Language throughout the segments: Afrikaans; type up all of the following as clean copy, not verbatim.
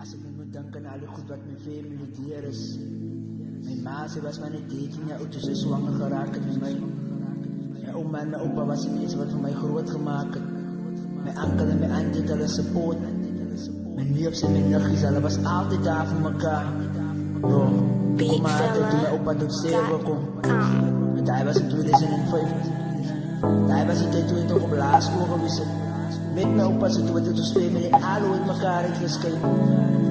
As ek net moet dink aan al die goed wat my family deur is. My ma, sy was maar net 13 jaar oud toe sy swanger geraak het met my. My ouma en my opa was die mense wat vir my groot gemaak het. My oom en my auntie het hulle support. My neefs en my niggies, hulle was altyd daar vir mekaar. Bro, ek kom maar altijd toe my opa tot sterwe kom. En hij was in 2005. Hij was die tijd toen ik nog op laarschool geweest het. Met my opa se toe het ons twee met die alo uit mekaar het geskyn.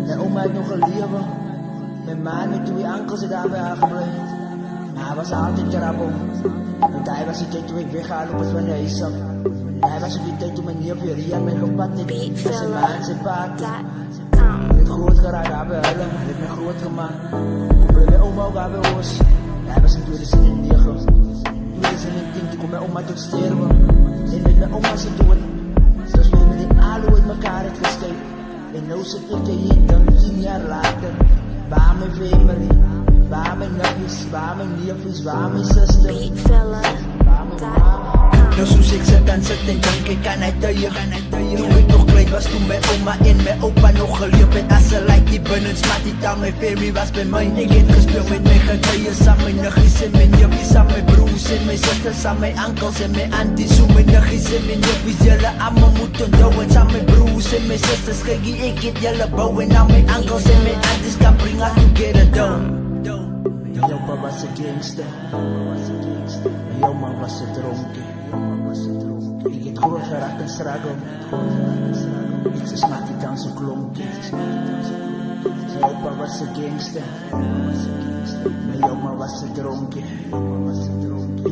My oma het nog gelewe. My ma en my twee onkels het daar by haar gebly. Maar hy was altyd trappel. Want hy was die tijd toe ek weggehaal op het van die huis af. En hy was op die tijd toe my neef weer hier aan my gepad het. Met sy ma en sy paard. Ek het groot geraak daar by hulle. Hy het my groot gemaakt. Kom by my oma ook daar by ons. Hy was in 2009. 2010 toe kom my oma tot sterwe. En met my oma se dood. Dus we met die alo uit mekaar het geskyn. En nou sit ek hier dan 10 jaar later. Waar my family, waar my niggies, waar my neefies, waar my sister, waar my ma. Nou soos ek sit en dink ek kan uit tye. Toe ek nog klein was toe my oma en my opa nog geleef het. As sy like die binnens, maar die taal my family was by my. Ek het gespeel met my getye, saam my niggies en my neefies, saam my broers en my sisters, saam my onkels en my aunties. So my niggies en my neefies, julle allemaal moet onthou. En saam my broers en my sisters, kykie ek het julle bou. En al my onkels en my aunties kan bring us together down. My opa was a gangster. My oma was a dronkie. Ik het groot geraakt en struggle. Ik ze smaak die dans een klompje. Mijn opa was een gangster. Mijn oma was een dronkie.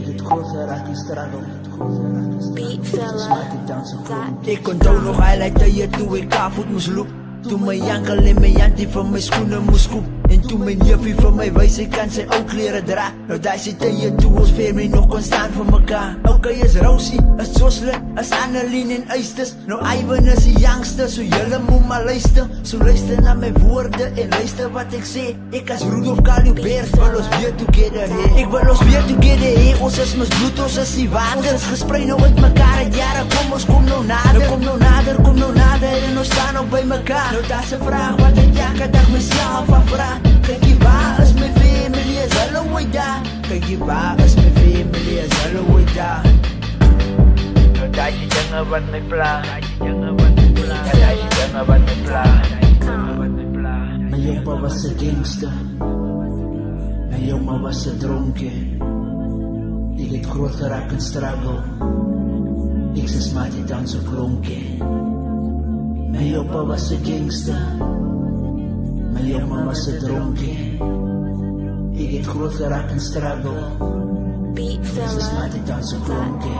Ik het groot geraakt en struggle. Ik ze smaak die dans een klompje. Ik onthou nog highlight dat je toe ik kaartvoet moest loop. Toen mijn jankel en mijn jantie van mijn schoenen moest koop. En toen mijn juffie van mij wijs ik kan zijn ook leren dra. Nou daar zit je toe ons family nog kon staan voor mekaar. Oké is Rosie, is Jocelyn, is Annelien en Eusters. Nou Ivan is die youngster, so jullie moet maar luister. So luister naar mijn woorden en luister wat ik zeg. Ik als Rudolf Kalubeers wil ons weer together hey. Ik wil ons weer together hey. Ons is mis bloed, ons is die water. Ons is gespreid nou uit mekaar uit jaren. Kom ons kom nou nader. Nou kom nou nader, kom nou nader. En ons staan ook bij mekaar. Nou daar is een vraag wat ik elke dag mezelf afvraag. Kykie waar is my family, is hulle ooit daar? Kykie waar is my family, is hulle ooit daar? Nou daar is die dinge wat my pla. Daar is die dinge wat my pla. My opa was een gangster. My oma was een dronkie. Ik het groot geraak en struggle. Ik ze smaak die dans op klonkie. My opa was een gangster. My oma was een dronkie. Ik het groot geraakt en struggle. Ik ze smaak die dans op klonkie.